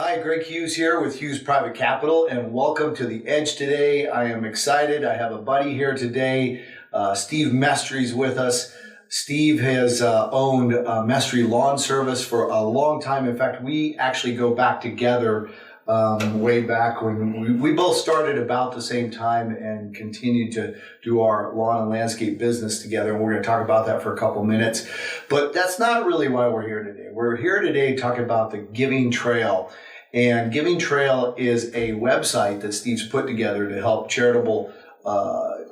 Hi, Greg Hughes here with Hughes Private Capital, and welcome to The Edge today. I am excited. I have a buddy here today. Steve Mestre is with us. Steve has owned Mestre Lawn Service for a long time. In fact, we actually go back together way back when we both started about the same time and continued to do our lawn and landscape business together. And we're going to talk about that for a couple minutes. But that's not really why we're here today. We're here today to talk about the Giving Trail. And Giving Trail is a website that Steve's put together to help charitable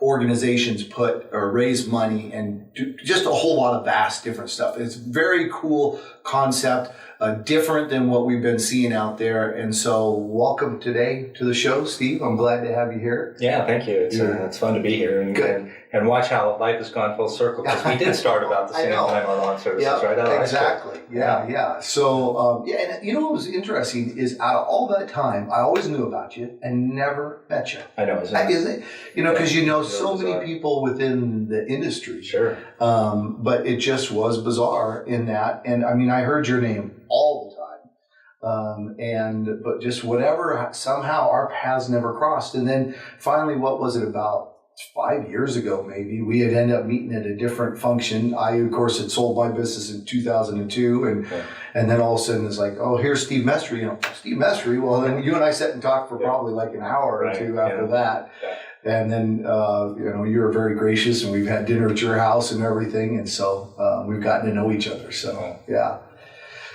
organizations put or raise money and do just a whole lot of vast different stuff. It's a very cool concept, different than what we've been seeing out there. And so welcome today to the show, Steve. I'm glad to have you here. Yeah, thank you. It's fun to be here and watch how life has gone full circle, because we did start about the same time our lawn services, right? Exactly. Yeah. So, and you know what was interesting is out of all that time, I always knew about you and never met you. I know, isn't it? You know, because you know so many people within the industry. Sure. But it just was bizarre in that. And I mean, I heard your name all the time. But just whatever, somehow our paths never crossed. And then finally, what was it, about 5 years ago, maybe, we had ended up meeting at a different function. I, of course, had sold my business in 2002, and then all of a sudden it's like, oh, here's Steve Mestre. You know, Steve Mestre. Well, then you and I sat and talked for probably like an hour or two after that. Yeah. And then, you were very gracious, and we've had dinner at your house and everything, and so we've gotten to know each other. So, yeah.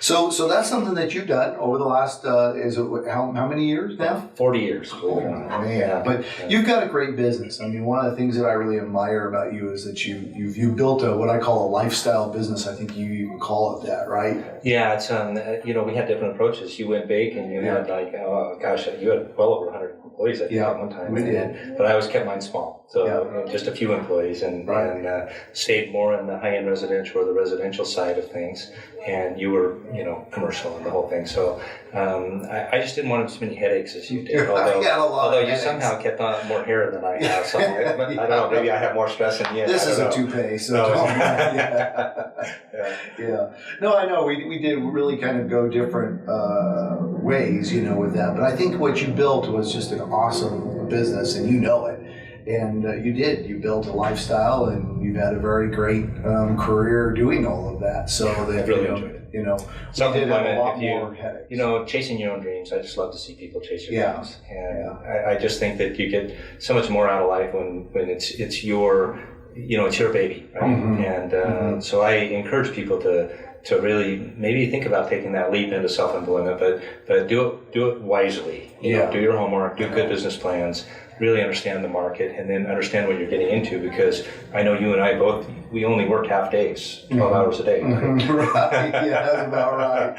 So that's something that you've done over the last, how many years now? 40 years. Oh, man. But you've got a great business. I mean, one of the things that I really admire about you is that you built what I call a lifestyle business. I think you even call it that, right? Yeah, it's, we had different approaches. You went big, and you had you had well over 100 employees, I think, at one time. We did. But I always kept mine small. So just a few employees, and stayed more in the high-end residential or the residential side of things. And you were, commercial and the whole thing. So I just didn't want as many headaches as you did. Although you somehow kept on more hair than I have. So I don't know, maybe I have more stress than you. This is a toupee, so yeah. No, I know. We did really kind of go different ways, with that. But I think what you built was just an awesome business, and you know it. And you built a lifestyle, and you've had a very great career doing all of that. So that, I really enjoyed it. Some did have a lot more headaches. Chasing your own dreams. I just love to see people chase their dreams. And I just think that you get so much more out of life when it's your, it's your baby, right? Mm-hmm. And so I encourage people to really maybe think about taking that leap into self-employment, but do it wisely. Do your homework, do good business plans, really understand the market, and then understand what you're getting into, because I know you and I both, we only work half days, 12 hours a day. Mm-hmm. Right, yeah, that's about right,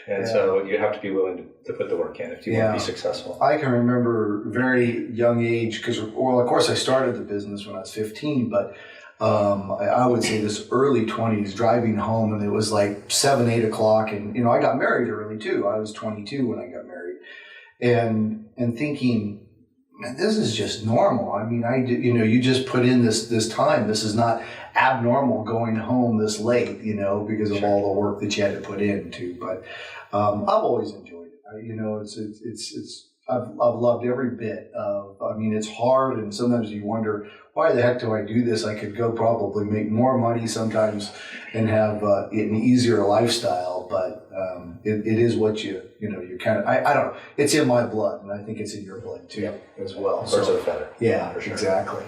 And so you have to be willing to put the work in if you want to be successful. I can remember very young age, because, of course I started the business when I was 15, but I would say this early 20s, driving home, and it was like 7, 8 o'clock, and I got married early too. I was 22 when I got married, and thinking, man, this is just normal. I mean, you just put in this time. This is not abnormal going home this late, because of all the work that you had to put into. But I've always enjoyed it. I've loved every bit of. I mean, it's hard, and sometimes you wonder, why the heck do I do this? I could go probably make more money sometimes and have an easier lifestyle. But it is what you kind of. I don't know. It's in my blood, and I think it's in your blood too, as well. Birds of a feather. Yeah, sure. Exactly.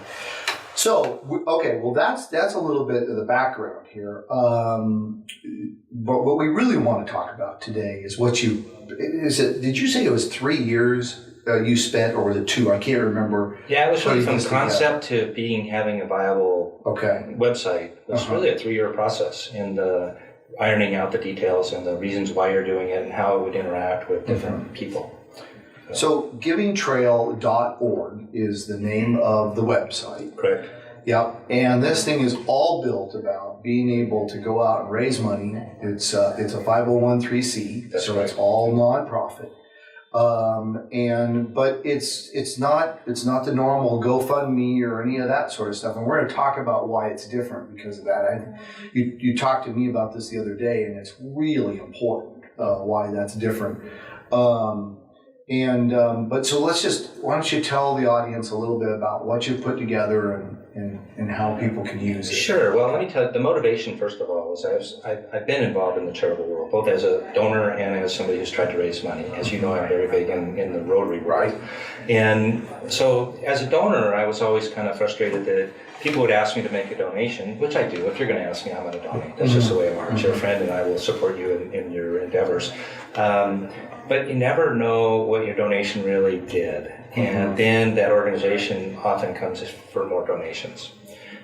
So, okay, well, that's a little bit of the background here. But what we really want to talk about today is did you say it was 3 years you spent, or was it 2? I can't remember. Yeah, it was really from concept to having a viable website. It was really a 3-year process, and ironing out the details and the reasons why you're doing it and how it would interact with different people. So givingtrail.org is the name of the website. Correct. Yep. And this thing is all built about being able to go out and raise money. It's a 501(c)(3), That's so right. It's all nonprofit. But it's not the normal GoFundMe or any of that sort of stuff. And we're going to talk about why it's different because of that. You talked to me about this the other day, and it's really important why that's different. But so why don't you tell the audience a little bit about what you've put together and how people can use it? Sure. Well, let me tell you, the motivation, first of all, is I've been involved in the charitable world, both as a donor and as somebody who's tried to raise money. As you know, I'm very big in the Rotary world. Right. And so as a donor, I was always kind of frustrated that people would ask me to make a donation, which I do. If you're going to ask me, I'm going to donate. That's just the way I work. You're a friend, and I will support you in your endeavors. But you never know what your donation really did. And then that organization often comes for more donations.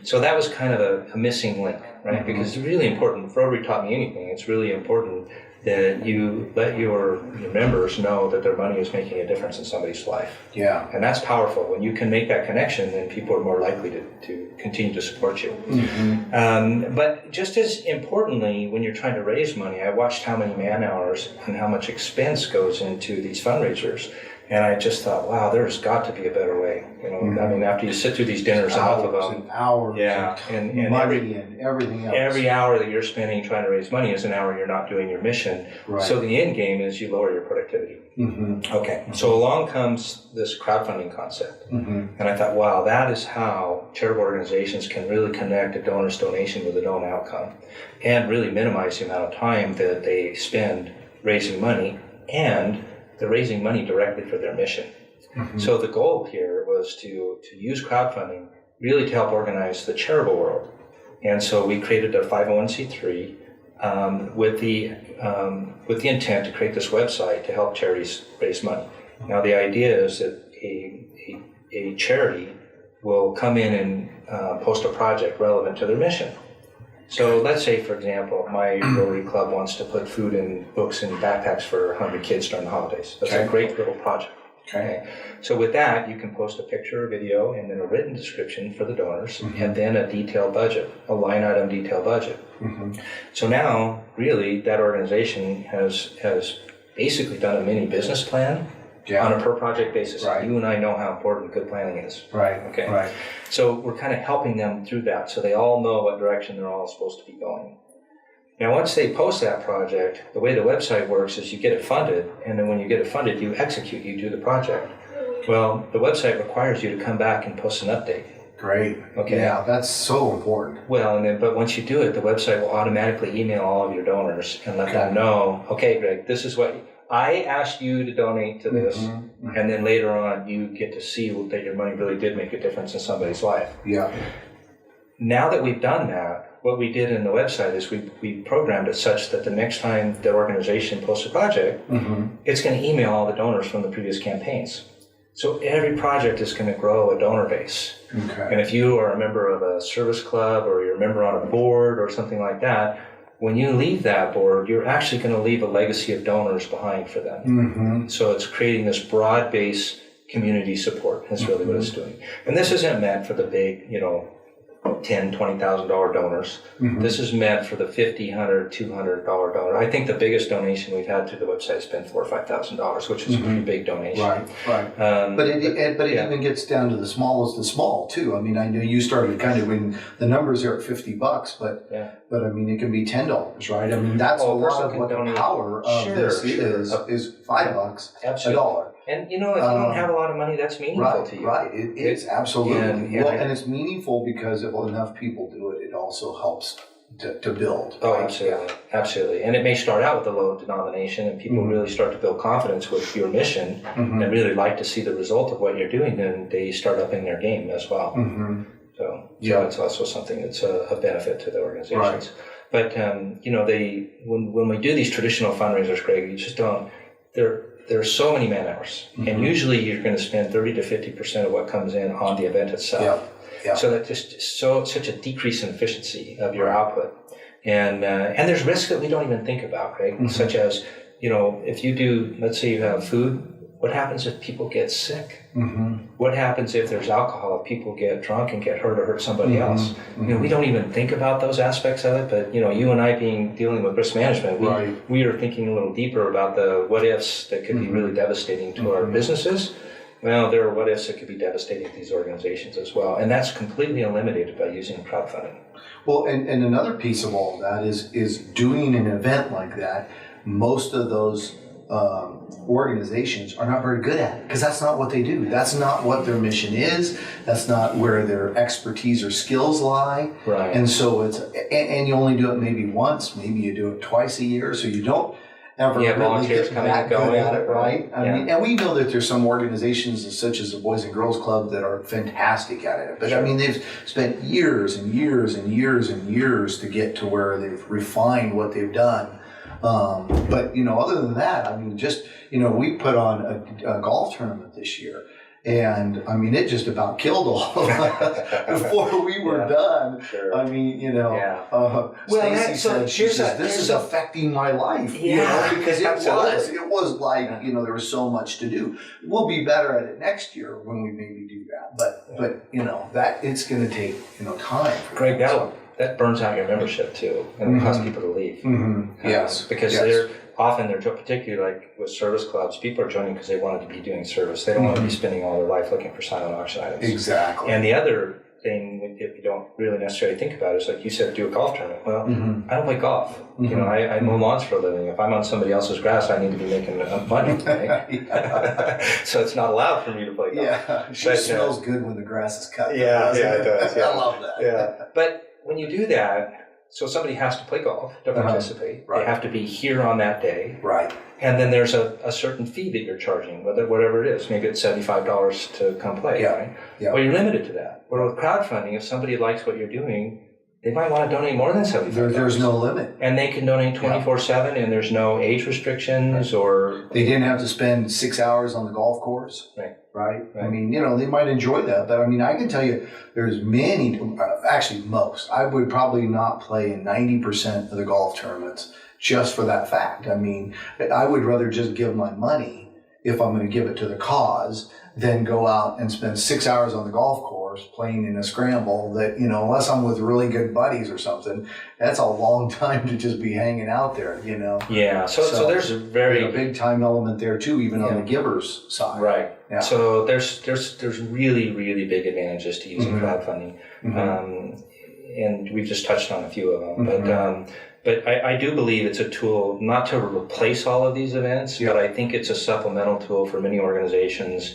So that was kind of a missing link, right? Because it's really important. If Rotary taught me anything, it's really important that you let your members know that their money is making a difference in somebody's life. Yeah. And that's powerful. When you can make that connection, then people are more likely to continue to support you. But just as importantly, when you're trying to raise money, I watched how many man hours and how much expense goes into these fundraisers. And I just thought, wow, there's got to be a better way. I mean, after you sit through these dinners, enough of them, hours, yeah, and money and everything else. Every hour that you're spending trying to raise money is an hour you're not doing your mission. Right. So the end game is you lower your productivity. Okay, so along comes this crowdfunding concept, and I thought, wow, that is how charitable organizations can really connect a donor's donation with a donor outcome, and really minimize the amount of time that they spend raising money, and they're raising money directly for their mission. So the goal here was to use crowdfunding really to help organize the charitable world. And so we created a 501c3 with the intent to create this website to help charities raise money. Now the idea is that a charity will come in and post a project relevant to their mission. So let's say, for example, my Rotary Club wants to put food in books and backpacks for hungry kids during the holidays. That's a great little project. Okay. So with that, you can post a picture, a video, and then a written description for the donors, and then a detailed budget, a line item detailed budget. So now, really, that organization has basically done a mini business plan on a per project basis. Right. You and I know how important good planning is. Right. Okay. Right. So we're kind of helping them through that, so they all know what direction they're all supposed to be going. Now, once they post that project, the way the website works is you get it funded, and then when you get it funded, you execute, you do the project. Well, the website requires you to come back and post an update. Great. Okay. Yeah, that's so important. Well, but once you do it, the website will automatically email all of your donors and let them know, okay, Greg, this is what I asked you to donate to this, and then later on, you get to see that your money really did make a difference in somebody's life. Yeah. Now that we've done that, what we did in the website is we programmed it such that the next time the organization posts a project, it's going to email all the donors from the previous campaigns. So every project is going to grow a donor base. Okay. And if you are a member of a service club or you're a member on a board or something like that, when you leave that board, you're actually going to leave a legacy of donors behind for them. So it's creating this broad-based community support. That's really what it's doing. And this isn't meant for the big, $10,000, $20,000 donors. This is meant for the $50, $100, $200 donor. I think the biggest donation we've had through the website has been $4,000 or $5,000, which is a pretty big donation. Right. But it even gets down to the smallest of small too. I mean, I know you started kind of when the numbers are at $50, but I mean, it can be $10, right? I mean, that's a lot of what the power of this is $5, $1. And if you don't have a lot of money, that's meaningful to you. Right, it is absolutely. And it's meaningful because if enough people do it, it also helps to build. Oh, absolutely. And it may start out with a low denomination, and people really start to build confidence with your mission, and really like to see the result of what you're doing. Then they start upping their game as well. So it's also something that's a benefit to the organizations. Right. But when we do these traditional fundraisers, Greg, you just don't. There's so many man hours, and usually you're going to spend 30 to 50% of what comes in on the event itself. So that's just such a decrease in efficiency of your output, and there's risks that we don't even think about, right? Such as if you do, let's say you have food, what happens if people get sick? What happens if there's alcohol, if people get drunk and get hurt or hurt somebody else? We don't even think about those aspects of it, but you and I dealing with risk management, we are thinking a little deeper about the what ifs that could be really devastating to our businesses. Well, there are what ifs that could be devastating to these organizations as well, and that's completely eliminated by using crowdfunding. Well, and another piece of all of that is doing an event like that. Most of those organizations are not very good at it because that's not what they do. That's not what their mission is. That's not where their expertise or skills lie. Right. And so and you only do it maybe once, maybe you do it twice a year, so you don't ever really get that good at it, right? I mean, and we know that there's some organizations such as the Boys and Girls Club that are fantastic at it. But sure. I mean, they've spent years and years and years and years to get to where they've refined what they've done. But, other than that, I mean, just, we put on a golf tournament this year. And I mean, it just about killed all of us before we were done. Sure. I mean, Stacy said, this is affecting my life. Because it was like, there was so much to do. We'll be better at it next year when we maybe do that. But that it's going to take, time. Greg, that burns out your membership too, and it causes people to leave. Mm-hmm. Yes. Because they're particularly like with service clubs, people are joining because they want to be doing service. They don't want to be spending all their life looking for silent auction items. Exactly. And the other thing, if you don't really necessarily think about it, is like you said, do a golf tournament. Well, I don't play golf. I mow lawns for a living. If I'm on somebody else's grass, I need to be making money. Right? So it's not allowed for me to play golf. Yeah, it smells good when the grass is cut. Yeah, it does. Yeah. I love that. Yeah, but when you do that, so somebody has to play golf to participate. Right. They have to be here on that day. Right. And then there's a certain fee that you're charging, whatever it is. Maybe it's $75 to come play, right? Yeah. Well, you're limited to that. Where with crowdfunding, if somebody likes what you're doing, they might want to donate more than $75. There's no limit. And they can donate 24/7, and there's no age restrictions or... They didn't have to spend 6 hours on the golf course. Right? I mean, they might enjoy that, but I mean, I can tell you there's many, actually most, I would probably not play in 90% of the golf tournaments just for that fact. I mean, I would rather just give my money if I'm going to give it to the cause than go out and spend 6 hours on the golf course playing in a scramble that, unless I'm with really good buddies or something, that's a long time to just be hanging out there, Yeah, so there's a very... big time element there too, even on the giver's side. Right. Yeah. So there's really, really big advantages to using crowdfunding. And we've just touched on a few of them. But I do believe it's a tool not to replace all of these events, but I think it's a supplemental tool for many organizations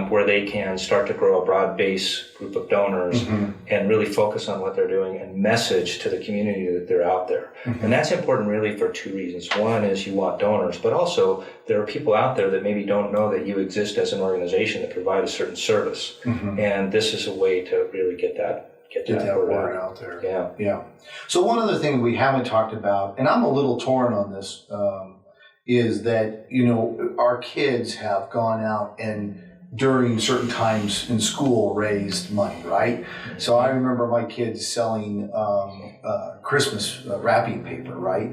where they can start to grow a broad base group of donors and really focus on what they're doing and message to the community that they're out there. And that's important really for two reasons. One is you want donors, but also there are people out there that maybe don't know that you exist as an organization that provide a certain service. And this is a way to really get that word out there. Yeah. So one other thing we haven't talked about, and I'm a little torn on this, is that, our kids have gone out and during certain times in school raised money, right? So I remember my kids selling Christmas wrapping paper, right?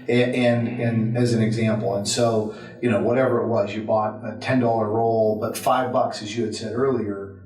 And as an example, and so, whatever it was, you bought a $10 roll, but $5, as you had said earlier,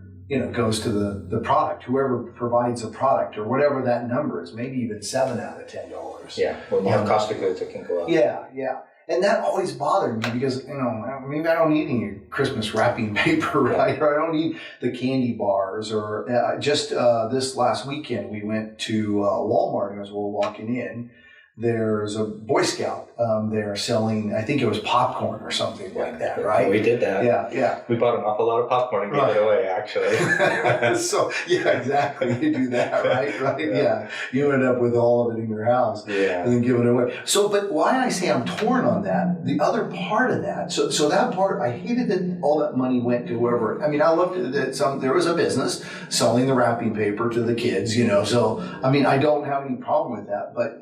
goes to the product, whoever provides the product, or whatever that number is, maybe even 7 out of $10. Yeah, when you have cost of goods, it can go up. Yeah. And that always bothered me because, maybe I don't need any Christmas wrapping paper, right? Or I don't need the candy bars. Or just this last weekend, we went to Walmart, and as we're walking in, there's a Boy Scout there selling, I think it was popcorn or something like that, right? We did that. Yeah. We bought an awful lot of popcorn and gave it away, actually. So, exactly. You do that, right? Yeah. You end up with all of it in your house and then give it away. So, but why I say I'm torn on that, the other part of that, so that part, I hated that all that money went to whoever. I mean, I loved it that there was a business selling the wrapping paper to the kids, so, I mean, I don't have any problem with that, but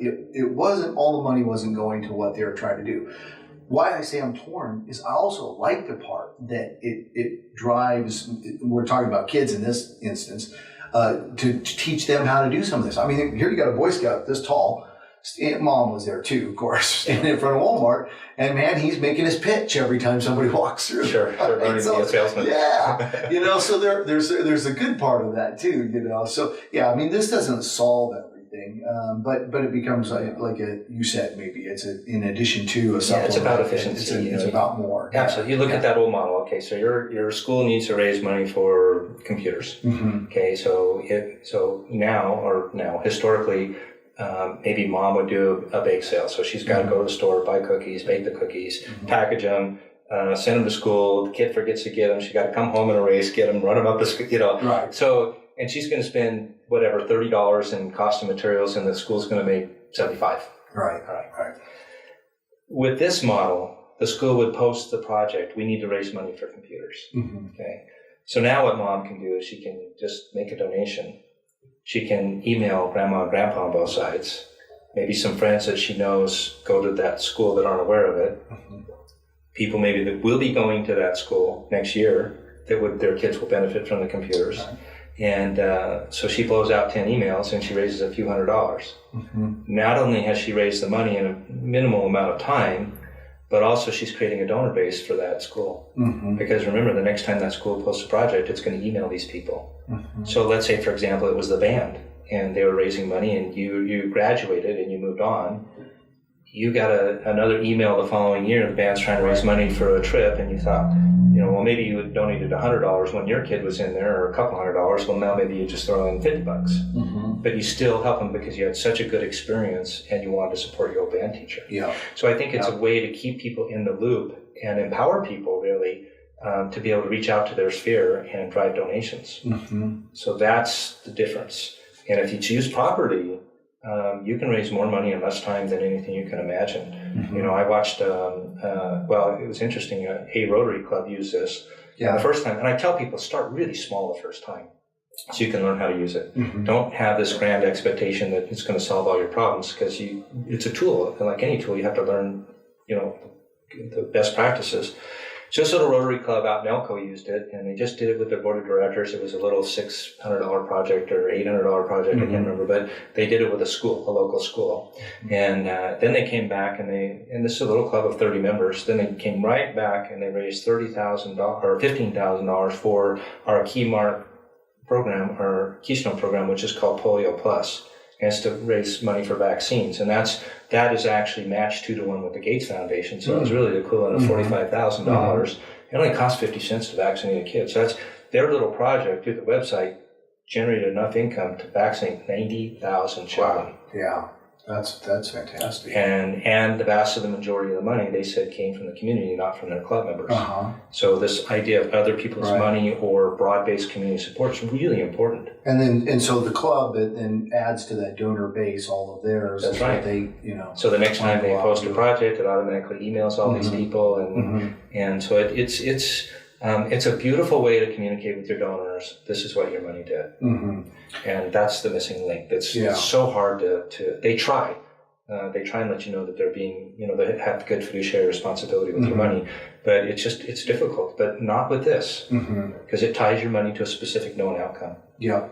all the money wasn't going to what they were trying to do. Why I say I'm torn is I also like the part that it drives, we're talking about kids in this instance, to teach them how to do some of this. I mean, here you got a Boy Scout this tall. Mom was there too, of course, standing in front of Walmart, and man, he's making his pitch every time somebody walks through. Sure, learning to be a salesman. Yeah, so there's a good part of that too, So yeah, I mean, this doesn't solve everything, but it becomes like you said, maybe it's in addition to a supplement. Yeah, it's about efficiency. It's about more. Absolutely. You look at that old model. Okay, so your school needs to raise money for computers. Okay, so historically, maybe mom would do a bake sale. So she's got to go to the store, buy cookies, bake the cookies, package them, send them to school. The kid forgets to get them. She got to come home in a race, get them, run them up the school, Right. So, and she's going to spend whatever, $30 in cost of materials, and the school's going to make $75. Right. With this model, the school would post the project. We need to raise money for computers. Okay. So now what mom can do is she can just make a donation. She can email grandma and grandpa on both sides. Maybe some friends that she knows go to that school that aren't aware of it. People maybe that will be going to that school next year their kids will benefit from the computers. Right. And so she blows out 10 emails and she raises a few $100s. Not only has she raised the money in a minimal amount of time, but also she's creating a donor base for that school. Because remember, the next time that school posts a project, it's going to email these people. So let's say, for example, it was the band and they were raising money and you graduated and you moved on. You got another email the following year, the band's trying to raise money for a trip, and you thought, well, maybe you had donated $100 when your kid was in there, or a couple $100. Well, now maybe you just throw in $50. But you still help them because you had such a good experience and you wanted to support your old band teacher. Yeah. So I think it's a way to keep people in the loop and empower people really to be able to reach out to their sphere and drive donations. So that's the difference. And if you choose properly, you can raise more money in less time than anything you can imagine. I watched, it was interesting, a Rotary Club used this the first time. And I tell people, start really small the first time so you can learn how to use it. Don't have this grand expectation that it's going to solve all your problems, because it's a tool. And like any tool, you have to learn, the best practices. Just a little Rotary Club out in Elko used it, and they just did it with their board of directors. It was a little $600 project or $800 project, I can't remember, but they did it with a local school. And then they came back, and this is a little club of 30 members. Then they came right back and they raised $30,000 or $15,000 for our Keystone program, which is called Polio Plus. And it's to raise money for vaccines, and that is actually matched 2-to-1 with the Gates Foundation. So it was really the equivalent of $45,000. It only costs 50 cents to vaccinate a kid. So that's their little project through the website generated enough income to vaccinate 90,000 children. Wow. Yeah, that's fantastic. And the vast of the majority of the money, they said, came from the community, not from their club members. So this idea of other people's money or broad-based community support is really important. And so the club then adds to that donor base all of theirs. That's right. They, so the next time they post a project, it automatically emails all these people, and so it's a beautiful way to communicate with your donors. This is what your money did, and that's the missing link. It's so hard to. They try and let you know that they're being, they have good fiduciary responsibility with your money, but it's difficult. But not with this, because it ties your money to a specific known outcome. Yeah,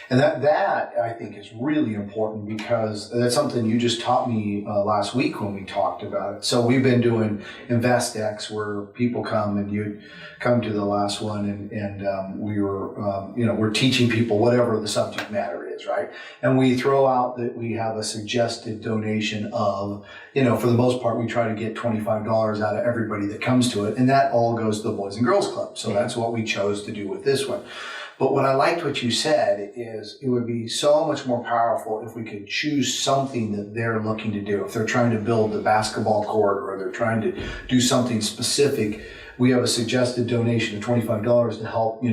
and that I think is really important, because that's something you just taught me last week when we talked about it. So we've been doing InvestX, where people come, and you come to the last one, and we were we're teaching people whatever the subject matter is, right? And we throw out that we have a suggested donation of, for the most part, we try to get $25 out of everybody that comes to it, and that all goes to the Boys and Girls Club. So that's what we chose to do with this one. But what I liked what you said is it would be so much more powerful if we could choose something that they're looking to do. If they're trying to build the basketball court, or they're trying to do something specific, we have a suggested donation of $25 to help,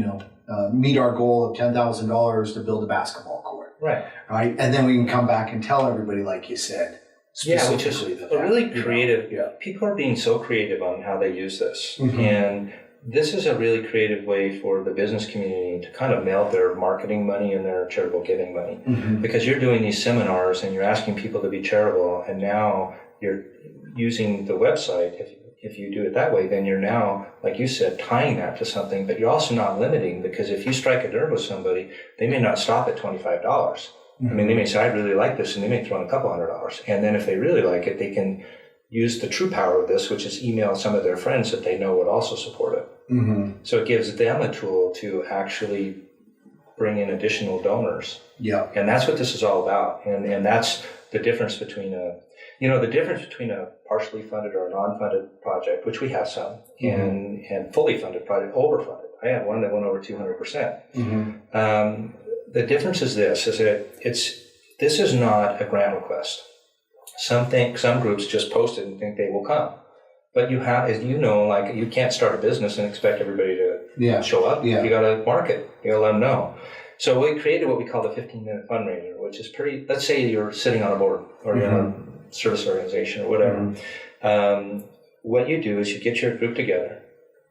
meet our goal of $10,000 to build a basketball court. Right. Right. And then we can come back and tell everybody, like you said. Yeah, which is a really creative. People are being so creative on how they use this. And this is a really creative way for the business community to kind of meld their marketing money and their charitable giving money. Because you're doing these seminars and you're asking people to be charitable, and now you're using the website. If you do it that way, then you're now, like you said, tying that to something, but you're also not limiting, because if you strike a nerve with somebody, they may not stop at $25. I mean, they may say, I really like this, and they may throw in a couple $100. And then if they really like it, they can use the true power of this, which is email some of their friends that they know would also support it. So it gives them a tool to actually bring in additional donors. Yeah. And that's what this is all about. And that's the difference between a partially funded or a non-funded project, which we have some, and fully funded project, overfunded. I had one that went over 200%. The difference is this, is that this is not a grant request. Some groups just post it and think they will come. But you have, as you know, like you can't start a business and expect everybody to show up. Yeah. You got to market. You got to let them know. So we created what we call the 15-minute fundraiser, which is pretty. Let's say you're sitting on a board or you're in a service organization or whatever. What you do is you get your group together,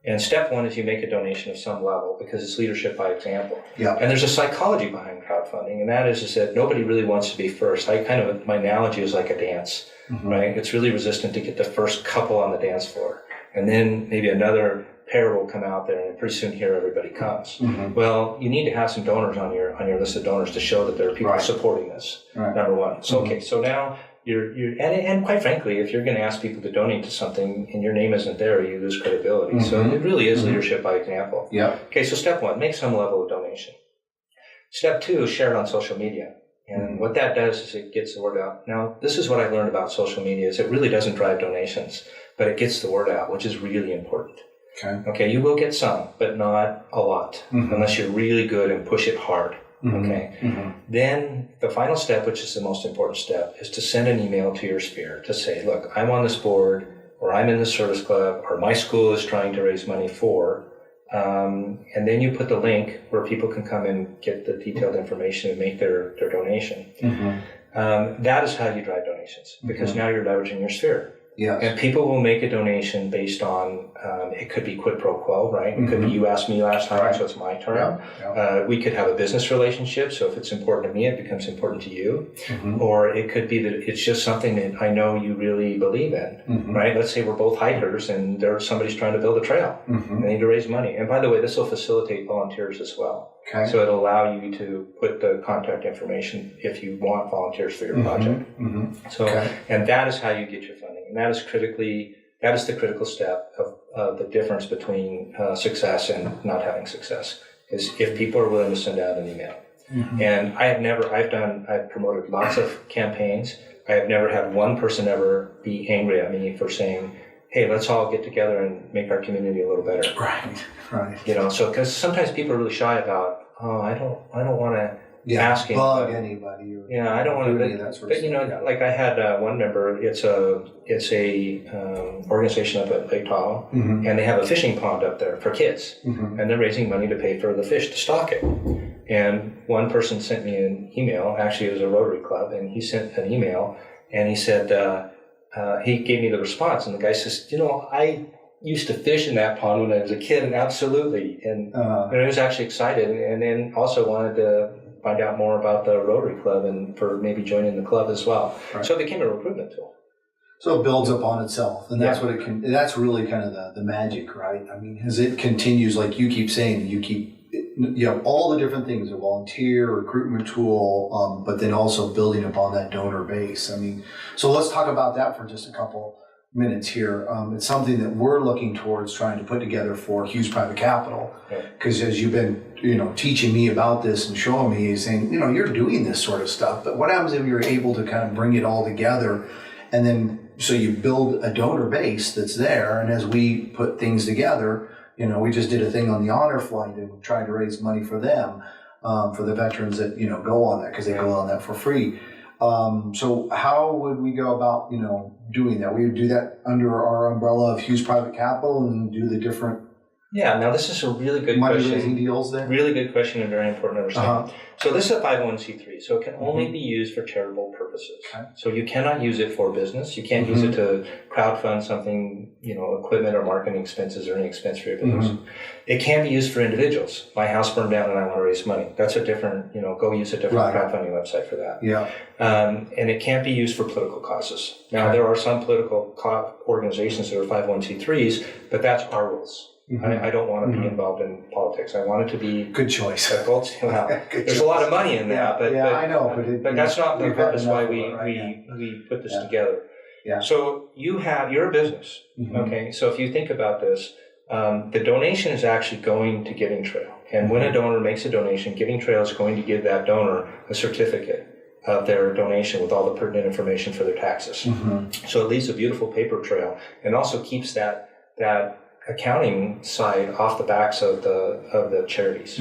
and step one is you make a donation of some level because it's leadership by example. Yeah. And there's a psychology behind crowdfunding, and that is that nobody really wants to be first. My analogy is like a dance, right? It's really resistant to get the first couple on the dance floor, and then maybe another pair will come out there, and pretty soon here everybody comes. Well, you need to have some donors on your list of donors to show that there are people supporting this. Number one. So so now. And quite frankly, if you're going to ask people to donate to something and your name isn't there, you lose credibility. So it really is leadership by example. Yeah. Okay, so step one, make some level of donation. Step two is share it on social media. And what that does is it gets the word out. Now, this is what I learned about social media is it really doesn't drive donations, but it gets the word out, which is really important. Okay, you will get some, but not a lot, unless you're really good and push it hard. Then the final step, which is the most important step, is to send an email to your sphere to say, look, I'm on this board, or I'm in this service club, or my school is trying to raise money for, and then you put the link where people can come and get the detailed information and make their donation. That is how you drive donations, because now you're leveraging your sphere. Yes. And people will make a donation based on, it could be quid pro quo, right? It could be you asked me last time, so it's my turn. We could have a business relationship, so if it's important to me, it becomes important to you. Or it could be that it's just something that I know you really believe in, right? Let's say we're both hikers and somebody's trying to build a trail. They need to raise money. And by the way, this will facilitate volunteers as well. So it'll allow you to put the contact information if you want volunteers for your project. And that is how you get your funding. And that is the critical step of the difference between success and not having success, is if people are willing to send out an email. And I've promoted lots of campaigns. I have never had one person ever be angry at me for saying, hey, let's all get together and make our community a little better. Right. You know, so because sometimes people are really shy about, I don't want to ask bug anybody. I don't want to. That sort but you know, like I had one member. It's a organization up at Lake Tahoe, and they have a fishing pond up there for kids, and they're raising money to pay for the fish to stock it. And one person sent me an email. Actually, it was a Rotary Club, and he sent an email, and he said he gave me the response, and the guy says, I used to fish in that pond when I was a kid, and absolutely, and I was actually excited, and then also wanted to find out more about the Rotary Club and for maybe joining the club as well. So it became a recruitment tool. So it builds upon itself, and that's what it can. That's really kind of the magic, right? I mean, as it continues, like you keep saying, you have all the different things, a volunteer, recruitment tool, but then also building upon that donor base. I mean, so let's talk about that for just a couple minutes here. It's something that we're looking towards trying to put together for Hughes Private Capital, because as you've been, teaching me about this and showing me, saying, you're doing this sort of stuff, but what happens if you're able to kind of bring it all together, and then so you build a donor base that's there, and as we put things together, we just did a thing on the honor flight and tried to raise money for them, for the veterans that go on that, because they go on that for free. So how would we go about, doing that? We would do that under our umbrella of Hughes Private Capital and do the different now this is a really good money raising deals there. Really good question and very important to understand. So this is a 501c3, so it can only be used for charitable purposes. So you cannot use it for business. You can't use it to crowdfund something, equipment or marketing expenses or any expense for your business. It can be used for individuals. My house burned down and I want to raise money. That's a different, go use a different crowdfunding website for that. And it can't be used for political causes. Now, there are some political organizations that are 501c3s, but that's our rules. I don't want to be involved in politics. I want it to be good choice. There's a lot of money in that, but I know, but that's not the purpose why we put this together. So you're a business, okay? So if you think about this, the donation is actually going to Giving Trail, and when a donor makes a donation, Giving Trail is going to give that donor a certificate of their donation with all the pertinent information for their taxes. So it leaves a beautiful paper trail, and also keeps that accounting side off the backs of the charities.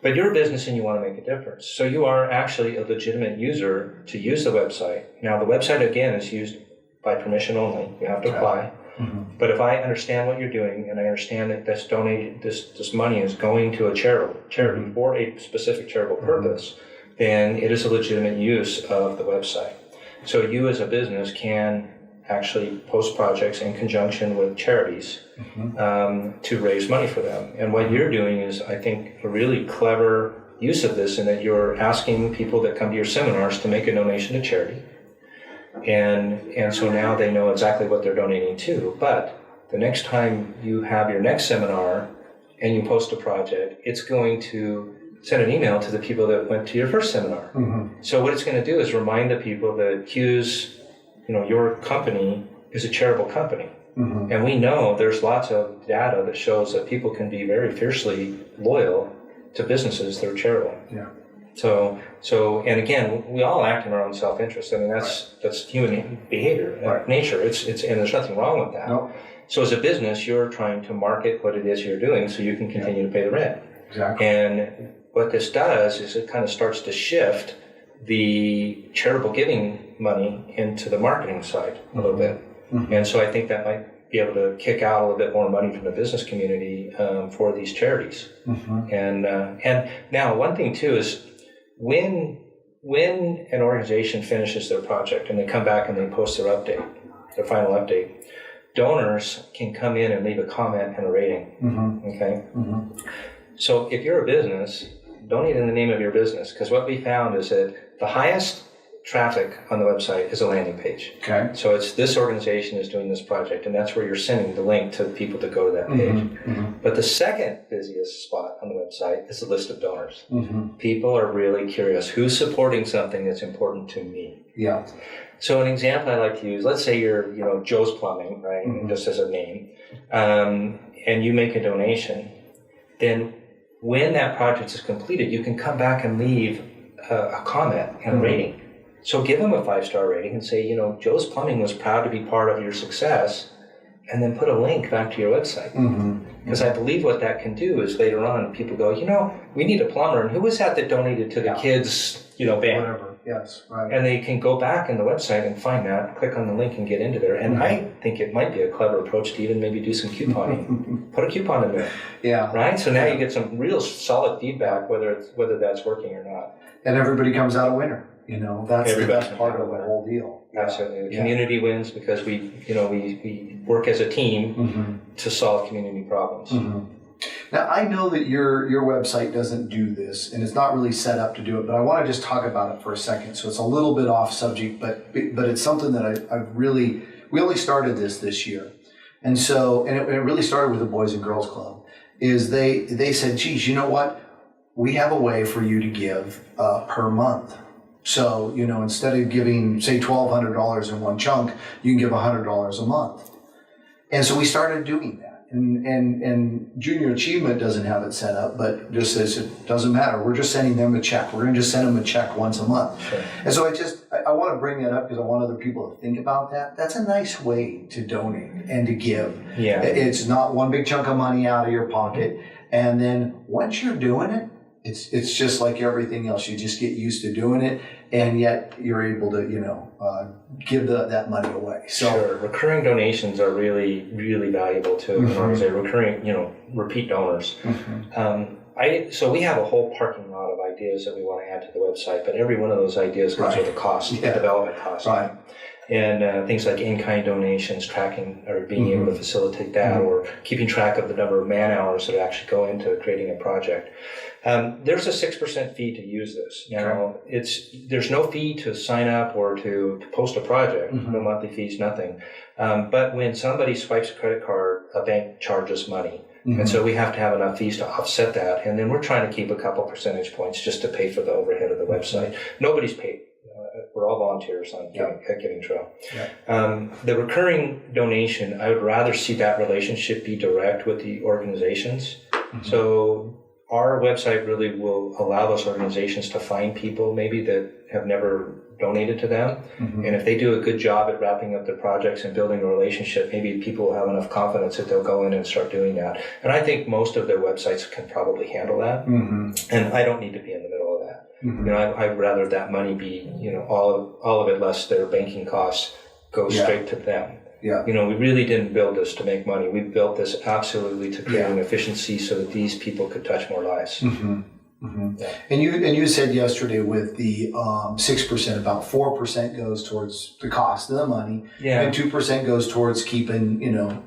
But you're a business and you want to make a difference. So you are actually a legitimate user to use the website. Now, the website, again, is used by permission only. You have to apply. Mm-hmm. But if I understand what you're doing and I understand that this money is going to a charity for a specific charitable purpose, then it is a legitimate use of the website. So you as a business can actually post projects in conjunction with charities to raise money for them. And what you're doing is, I think, a really clever use of this, in that you're asking people that come to your seminars to make a donation to charity. And so now they know exactly what they're donating to. But the next time you have your next seminar and you post a project, it's going to send an email to the people that went to your first seminar. Mm-hmm. So what it's going to do is remind the people that Q's, your company is a charitable company. Mm-hmm. And we know there's lots of data that shows that people can be very fiercely loyal to businesses that are charitable. Yeah. So, and again, we all act in our own self-interest. I mean, that's human behavior, nature. It's, and there's nothing wrong with that. No. So as a business, you're trying to market what it is you're doing so you can continue to pay the rent. Exactly. And what this does is it kind of starts to shift the charitable giving money into the marketing side a little bit. Mm-hmm. And so I think that might be able to kick out a little bit more money from the business community for these charities. Mm-hmm. And now one thing too is when an organization finishes their project and they come back and they post their final update, donors can come in and leave a comment and a rating. Mm-hmm. Okay. Mm-hmm. So if you're a business, donate in the name of your business, because what we found is that the highest traffic on the website is a landing page. Okay. So it's this organization is doing this project, and that's where you're sending the link to people to go to that page. Mm-hmm. Mm-hmm. But the second busiest spot on the website is the list of donors. Mm-hmm. People are really curious. Who's supporting something that's important to me? Yeah. So an example I like to use, let's say you're, Joe's Plumbing, right? Mm-hmm. Just as a name, and you make a donation, then when that project is completed, you can come back and leave a comment and a rating. So give them a 5-star rating and say, Joe's Plumbing was proud to be part of your success, and then put a link back to your website. Because I believe what that can do is later on people go, we need a plumber, and who was that donated to the kids, band? Whatever. Yes, right. And they can go back in the website and find that, click on the link and get into there. And I think it might be a clever approach to even maybe do some couponing. Put a coupon in there. Yeah. Right? So now you get some real solid feedback whether that's working or not. And everybody comes out a winner. That's the best part of the whole deal. Absolutely. The community wins because we work as a team to solve community problems. Mm-hmm. Now, I know that your website doesn't do this, and it's not really set up to do it, but I want to just talk about it for a second. So it's a little bit off subject, but it's something that we only started this year. And so, and it really started with the Boys and Girls Club, is they said, geez, you know what? We have a way for you to give per month. So, instead of giving, say, $1,200 in one chunk, you can give $100 a month. And so we started doing that. And Junior Achievement doesn't have it set up, but just says it doesn't matter. We're just sending them a check. We're going to just send them a check once a month. Sure. And so I want to bring that up because I want other people to think about that. That's a nice way to donate and to give. Yeah. It's not one big chunk of money out of your pocket. And then once you're doing it, it's just like everything else. You just get used to doing it, and yet you're able to, give that money away. So sure. Recurring donations are really, really valuable to an organization. Recurring, repeat donors. Mm-hmm. So we have a whole parking lot of ideas that we want to add to the website, but every one of those ideas comes with a cost, a development cost. Right. And things like in-kind donations, tracking or being able to facilitate that, or keeping track of the number of man hours that actually go into creating a project. There's a 6% fee to use this. Now, there's no fee to sign up or to post a project. No monthly fees, nothing. But when somebody swipes a credit card, a bank charges money. And so we have to have enough fees to offset that. And then we're trying to keep a couple percentage points just to pay for the overhead of the website. Nobody's paid. We're all volunteers on Giving Trail. Yeah. The recurring donation, I would rather see that relationship be direct with the organizations. So our website really will allow those organizations to find people maybe that have never donated to them. And if they do a good job at wrapping up their projects and building a relationship, maybe people will have enough confidence that they'll go in and start doing that. And I think most of their websites can probably handle that. And I don't need to be in the middle of that. You know, I'd rather that money be, you know, all of it less their banking costs go straight to them. You know, we really didn't build this to make money. We built this absolutely to create an efficiency so that these people could touch more lives. And you said yesterday with the 6%, about 4% goes towards the cost of the money, and 2% goes towards keeping, you know,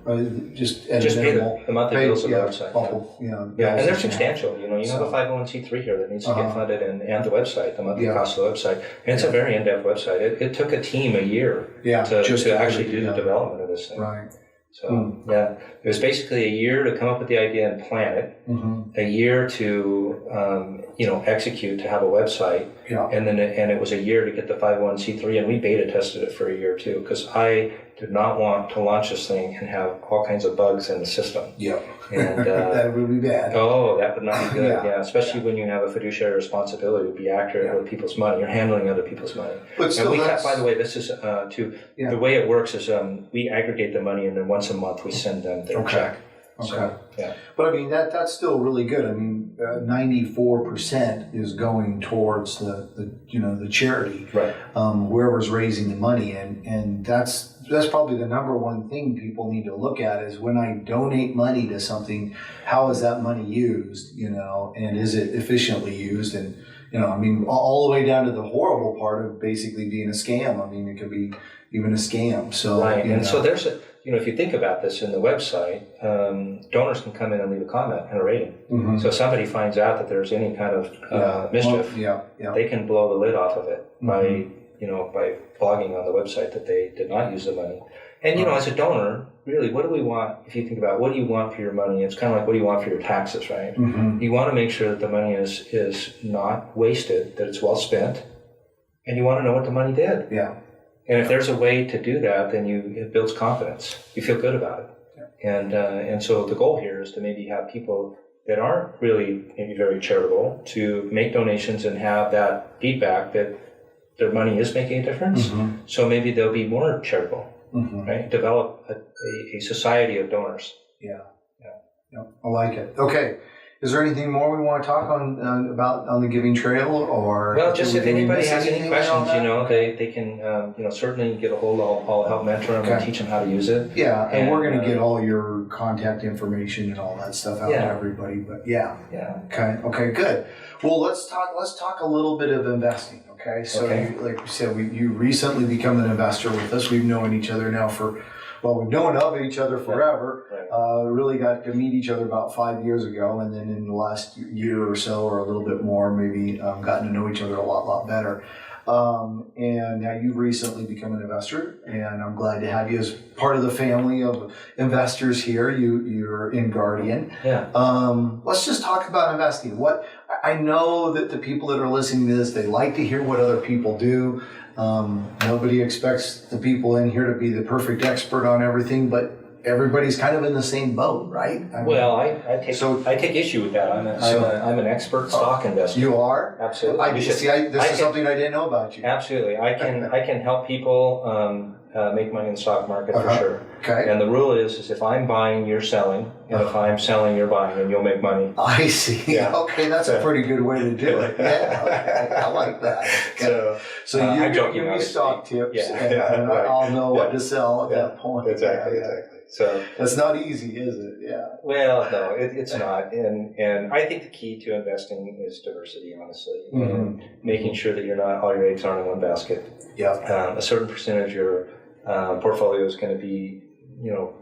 just pay the monthly bills of the website. And they're substantial. You have a 501c3 here that needs to get funded, and the website, the monthly cost of the website, and it's a very in-depth website. It took a team a year to actually do the development of this thing. So it was basically a year to come up with the idea and plan it, a year to execute, to have a website, and then it was a year to get the 501c3, and we beta tested it for a year too, because I did not want to launch this thing and have all kinds of bugs in the system. And that would be bad. Oh, that would not be good. Especially when you have a fiduciary responsibility to be accurate with people's money. You're handling other people's money. But still, by the way, this is the way it works is we aggregate the money, and then once a month we send them their check. So, but I mean that's still really good. I mean, 94% is going towards the charity, whoever's raising the money, and that's probably the number one thing people need to look at is when I donate money to something, how is that money used? You know, and is it efficiently used? And you know, I mean, all the way down to the horrible part of basically being a scam. I mean, it could be even a scam. So so there's if you think about this in the website, donors can come in and leave a comment and a rating. So if somebody finds out that there's any kind of mischief, they can blow the lid off of it by blogging on the website that they did not use the money. And as a donor, really, what do we want? If you think about what do you want for your money, it's kind of like what do you want for your taxes, right? You want to make sure that the money is not wasted, that it's well spent, and you want to know what the money did. And if there's a way to do that, then it builds confidence. You feel good about it. And so the goal here is to maybe have people that aren't really maybe very charitable to make donations and have that feedback that their money is making a difference. So maybe they'll be more charitable, right? Develop a society of donors. I like it. Okay. Is there anything more we want to talk on the Giving Trail, or? Well, just if anybody has any questions, they can certainly get a hold of I'll help mentor them and teach them how to use it. And we're going to get all your contact information and all that stuff out to everybody. But okay, good. Well, let's talk a little bit of investing. Okay, so like we said, you recently become an investor with us. We've known each other now we've known of each other forever. Really got to meet each other about 5 years ago, and then in the last year or so, or a little bit more, maybe gotten to know each other a lot better. And now you've recently become an investor, and I'm glad to have you as part of the family of investors here. You're in Guardian. Let's just talk about investing. I know that the people that are listening to this, they like to hear what other people do. Nobody expects the people in here to be the perfect expert on everything, but everybody's kind of in the same boat, right? I take issue with that. I'm an expert stock investor. You are? Absolutely. This is something I didn't know about you. Absolutely. I can help people make money in the stock market for sure. Okay. And the rule is if I'm buying, you're selling, and if I'm selling, you're buying, and you'll make money. I see. Okay, that's a pretty good way to do it. I like that. So you give me stock tips, and I'll know what to sell at that point. Exactly. So that's not easy, is it? Well, no, it's not. And I think the key to investing is diversity, honestly, and making sure that all your eggs aren't in one basket. A certain percentage of your portfolio is going to be,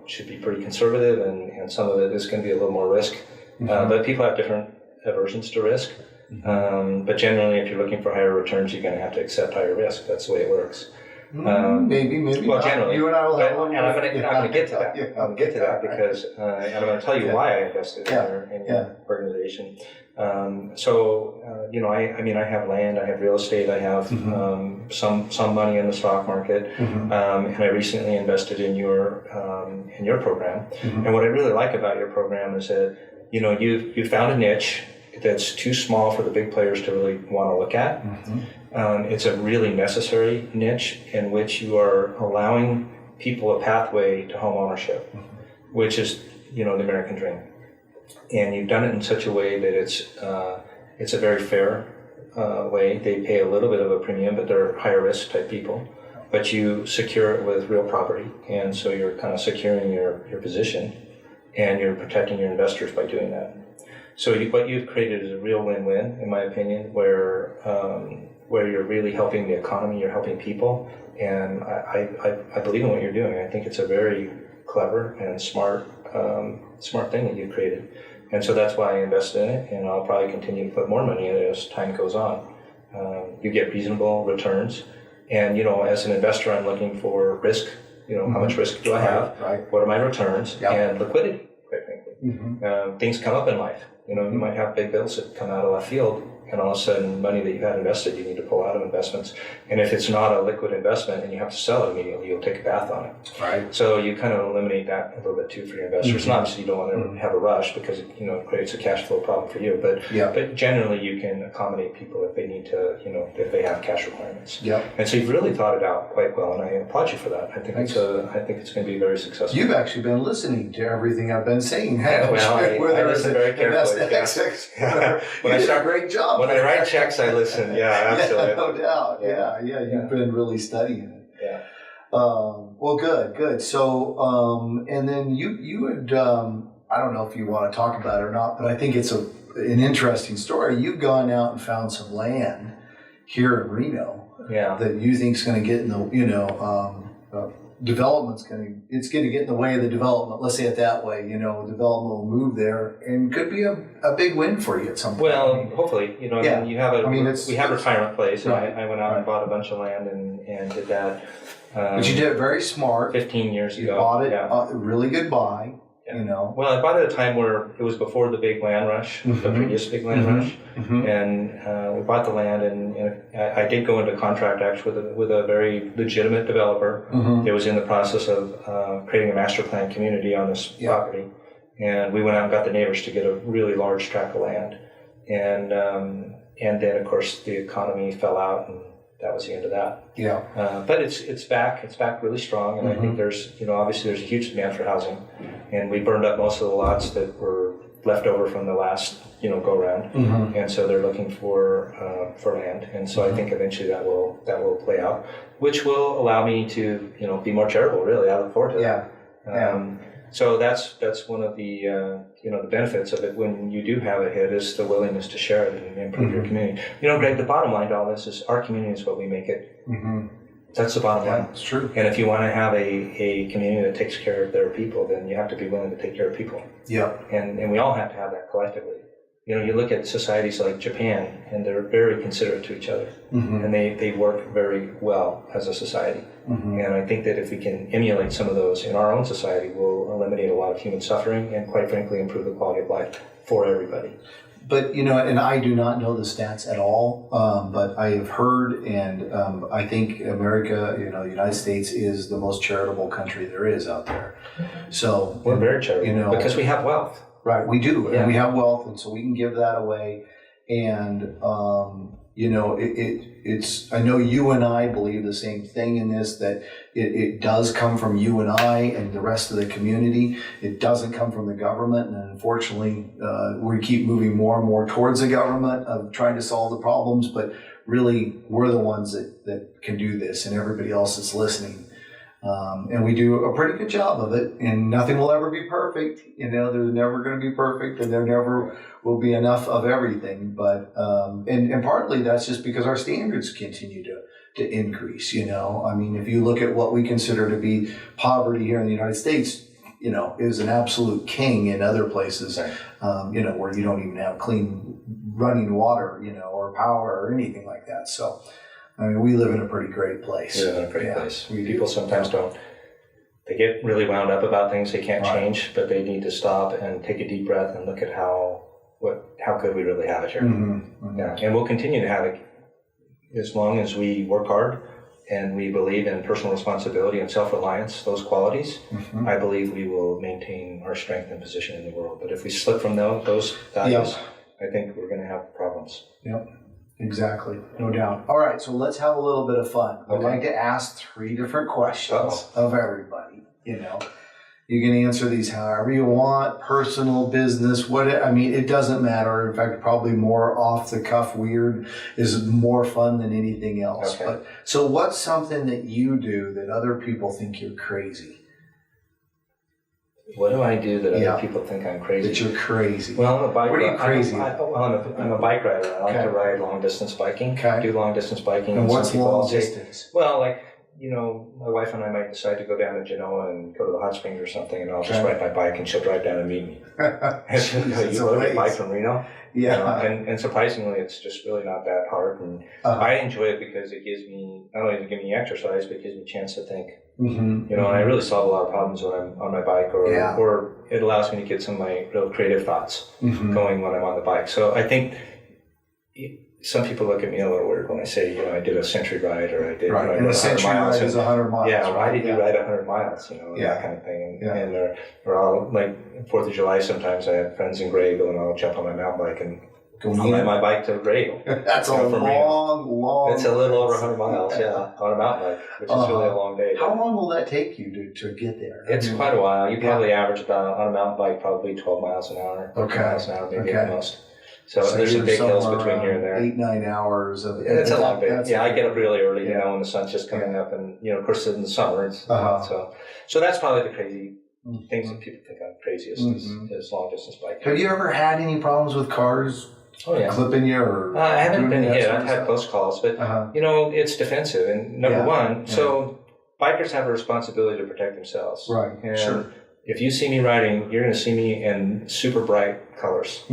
should be pretty conservative, and some of it is going to be a little more risk. But people have different aversions to risk. But generally, if you're looking for higher returns, you're going to have to accept higher risk. That's the way it works. Maybe. Well, generally, you and I will have and I'm going to get to that. I'm going to get to that because, and I'm going to tell you why I invested in your organization. I have land, I have real estate, I have some money in the stock market, and I recently invested in your program. And what I really like about your program is that you found a niche. that's too small for the big players to really want to look at. It's a really necessary niche in which you are allowing people a pathway to home ownership, which is, the American dream. And you've done it in such a way that it's a very fair way. They pay a little bit of a premium, but they're higher risk type people. But you secure it with real property, and so you're kind of securing your position, and you're protecting your investors by doing that. So what you've created is a real win-win, in my opinion, where you're really helping the economy, you're helping people, and I believe in what you're doing. I think it's a very clever and smart thing that you've created, and so that's why I invested in it, and I'll probably continue to put more money in it as time goes on. You get reasonable returns. And, as an investor, I'm looking for risk. How much risk do I have? Right. What are my returns? Yep. And liquidity, quite frankly. Things come up in life. You might have big bills that come out of left field, and all of a sudden, money that you had invested, you need to pull out of investments. And if it's not a liquid investment and you have to sell it immediately, you'll take a bath on it. Right. So you kind of eliminate that a little bit too for your investors. And obviously, you don't want to have a rush because it creates a cash flow problem for you. But generally, you can accommodate people if they need to, if they have cash requirements. Yeah. And so you've really thought it out quite well, and I applaud you for that. I think it's going to be very successful. You've actually been listening to everything I've been saying. I listen very carefully. When I start, great job. When I write checks, I listen. Yeah, absolutely. No doubt. Yeah. You've been really studying it. Yeah. Well, good. So, and then you had, I don't know if you want to talk about it or not, but I think it's an interesting story. You've gone out and found some land here in Reno that you think is going to get in the, development's going to get in the way of the development. Let's say it that way. Development will move there and could be a big win for you at some point. Well, hopefully, you have we have a retirement place, and right. I went out and bought a bunch of land and did that. But you did it very smart. 15 years ago. You bought it, a really good buy. Yeah. Well, I bought it at a time where it was before the big land rush, the previous big land rush, and we bought the land, and I did go into contract actually with a very legitimate developer that was in the process of creating a master plan community on this property, and we went out and got the neighbors to get a really large tract of land, and then of course the economy fell out, and that was the end of that. Yeah. But it's back really strong, and I think there's obviously there's a huge demand for housing, and we burned up most of the lots that were left over from the last go round, and so they're looking for land, and so I think eventually that will play out, which will allow me to be more charitable. Really, I look forward to that. So that's one of the the benefits of it when you do have a hit is the willingness to share it and improve your community. Greg, the bottom line to all this is our community is what we make it. That's the bottom line. It's true. And if you want to have a community that takes care of their people, then you have to be willing to take care of people. Yeah. And we all have to have that collectively. You look at societies like Japan, and they're very considerate to each other, and they work very well as a society. And I think that if we can emulate some of those in our own society, we'll eliminate a lot of human suffering and, quite frankly, improve the quality of life for everybody. But, and I do not know the stats at all, but I have heard, and I think America, the United States is the most charitable country there is out there. So we're very charitable because we have wealth. Right, we do, and we have wealth, and so we can give that away. And it's. I know you and I believe the same thing in this, that it does come from you and I and the rest of the community. It doesn't come from the government, and unfortunately, we keep moving more and more towards the government of trying to solve the problems. But really, we're the ones that can do this, and everybody else is listening. And we do a pretty good job of it, and nothing will ever be perfect. There's never going to be perfect, and there never will be enough of everything. But and partly that's just because our standards continue to increase. I mean, if you look at what we consider to be poverty here in the United States, is an absolute king in other places. Right. Where you don't even have clean running water, or power or anything like that. So. I mean, we live in a pretty great place. We live in a great place. People sometimes don't. They get really wound up about things they can't change, but they need to stop and take a deep breath and look at how good we really have it here. Yeah, and we'll continue to have it as long as we work hard and we believe in personal responsibility and self-reliance. Those qualities, I believe we will maintain our strength and position in the world. But if we slip from those values, I think we're going to have problems. Yep. Exactly. No doubt. All right. So let's have a little bit of fun. I'd like to ask 3 different questions of everybody. You know, you can answer these however you want, personal, business, it doesn't matter. In fact, probably more off the cuff, weird is more fun than anything else. Okay. But so what's something that you do that other people think you're crazy? What do I do that other people think I'm crazy? That you're crazy. Well, I'm a bike rider. What are you crazy I'm a bike rider. I like to ride long distance biking. Okay. Do long distance biking. And what's long distance? Well, like, my wife and I might decide to go down to Genoa and go to the hot springs or something, and I'll just ride my bike, and she'll drive down and meet me. And she'll go, you rode your bike from Reno? Yeah. And surprisingly, it's just really not that hard. And I enjoy it because it gives me, not only does it give me exercise, but it gives me a chance to think. And I really solve a lot of problems when I'm on my bike, or it allows me to get some of my real creative thoughts going when I'm on the bike. So I think some people look at me a little weird when I say, I did a century ride, or I did and a century ride is 100 miles. Yeah, why did you ride 100 miles? That kind of thing. And or I'll, like 4th of July, sometimes I have friends in Grayville, and I'll jump on my mountain bike and I'll ride my bike to Grayville. That's a long. It's a little over 100 miles, on a mountain bike, which is really a long day. How long will that take you to get there? It's quite a while. You probably average about, on a mountain bike, probably 12 miles an hour, 13 miles an hour, maybe at the most. So there's some big hills between here and there. 8-9 hours of it. It's a long day. I get up really early, when the sun's just coming up, and of course in the summer. It's, so that's probably the crazy things that people think I'm craziest is long distance biking. Have you ever had any problems with cars? Oh yeah, clipping you or? I haven't been hit. I've had close calls, but it's defensive. And number one, so bikers have a responsibility to protect themselves. Right. And if you see me riding, you're going to see me in super bright colors,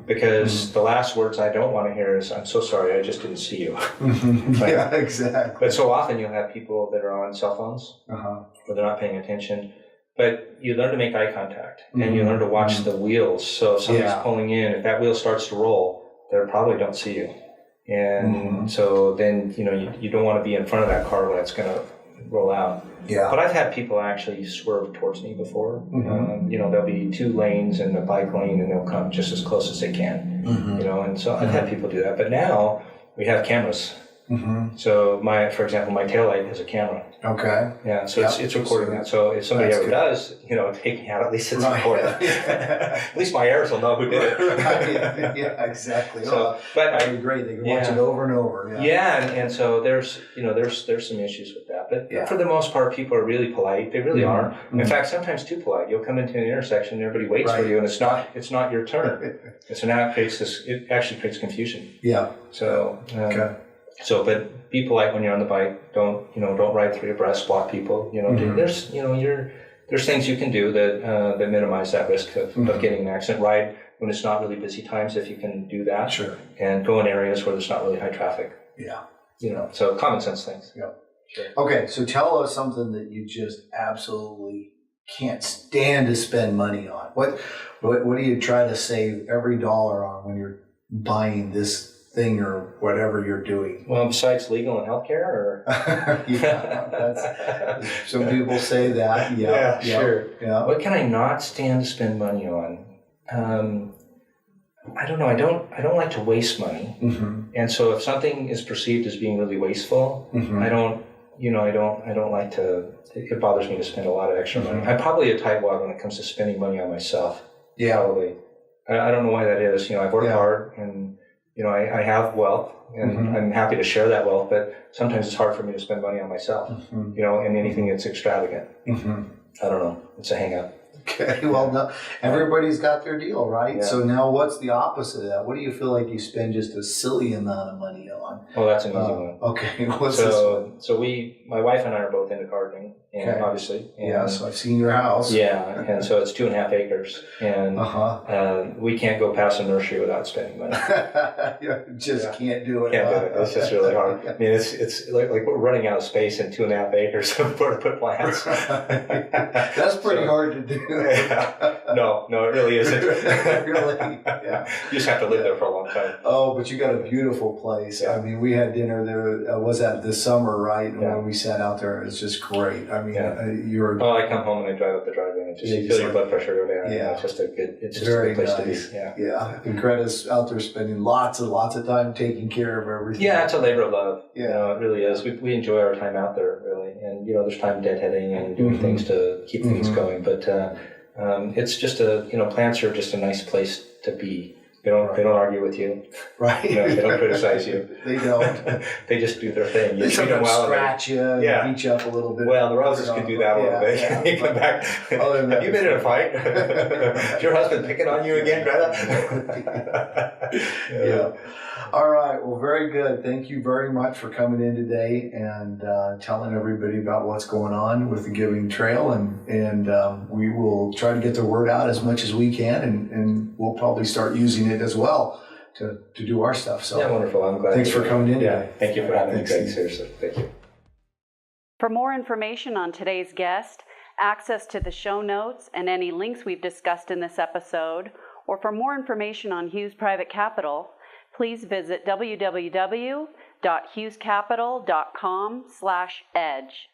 because the last words I don't want to hear is, "I'm so sorry, I just didn't see you." Right? Yeah, exactly. But so often you'll have people that are on cell phones, or they're not paying attention. But you learn to make eye contact, and you learn to watch the wheels. So if somebody's pulling in, if that wheel starts to roll, they probably don't see you. And so then, you don't want to be in front of that car when it's going to roll out. Yeah. But I've had people actually swerve towards me before. There'll be 2 lanes in the bike lane, and they'll come just as close as they can. And so I've had people do that. But now we have cameras. So for example, my taillight has a camera. Okay. Yeah, so it's recording that. So if somebody ever does, take me out, at least it's recorded. At least my heirs will know who did it. Yeah, exactly. So, but that'd be great. They can watch it over and over. And so there's some issues with that. But for the most part, people are really polite. They really are. In fact, sometimes too polite. You'll come into an intersection, and everybody waits for you, and it's not your turn. And so now it actually creates confusion. Yeah. So So, but be polite when you're on the bike. Don't ride 3 abreast, block people. There's things you can do that minimize that risk of getting an accident. Ride when it's not really busy times, if you can do that. Sure. And go in areas where there's not really high traffic. Yeah. So common sense things. Yeah. Sure. Okay, so tell us something that you just absolutely can't stand to spend money on. What do you try to save every dollar on when you're buying this thing or whatever you're doing? Well, besides legal and healthcare, or that's some people say that. Yeah, sure. Yeah. What can I not stand to spend money on? I don't know. I don't like to waste money, and so if something is perceived as being really wasteful, I don't like to. It bothers me to spend a lot of extra money. I'm probably a tightwad when it comes to spending money on myself. Yeah, probably. I don't know why that is. I've worked hard, and I have wealth, and I'm happy to share that wealth. But sometimes it's hard for me to spend money on myself. And anything that's extravagant. I don't know. It's a hang-up. Okay, well, no, everybody's got their deal, right? Yeah. So now what's the opposite of that? What do you feel like you spend just a silly amount of money on? Oh, that's an easy one. Okay, what's this one? So my wife and I are both into gardening, and obviously. And so I've seen your house. Yeah, and so it's 2.5 acres, and we can't go past a nursery without spending money. Just can't do it. Can't do it. It's just really hard. I mean, it's like we're running out of space in 2.5 acres where to put plants. That's pretty hard to do. No, it really isn't. Really? Yeah. You just have to live there for a long time. Oh, but you got a beautiful place. Yeah. I mean, we had dinner there. Was that this summer, right? And when we sat out there, it was just great. I I mean, you're. Oh, I come home and I drive up the driveway and just you feel your blood pressure go down. Yeah, it's just a good very place nice. to be. Yeah, yeah. And Greta's out there spending lots and lots of time taking care of everything. Yeah, it's a labor of love. Yeah, it really is. We enjoy our time out there really, and there's time deadheading and doing things to keep things going. But it's just plants are just a nice place to be. They don't argue with you. Right. They don't criticize you. They don't. They just do their thing. They sometimes scratch you and beat you up a little bit. Well, the roses could do that a little bit. Yeah. You come back. Have you been in a fight? Is your husband picking on you again, Greta? Yeah. All right. Well, very good. Thank you very much for coming in today and telling everybody about what's going on with the Giving Trail. And we will try to get the word out as much as we can. And we'll probably start using it as well to do our stuff. So yeah, wonderful. I'm glad. Thanks for coming in. Yeah. Thank you for having me, Greg. Seriously. Thank you. For more information on today's guest, access to the show notes, and any links we've discussed in this episode, or for more information on Hughes Private Capital, please visit www.hughescapital.com/edge.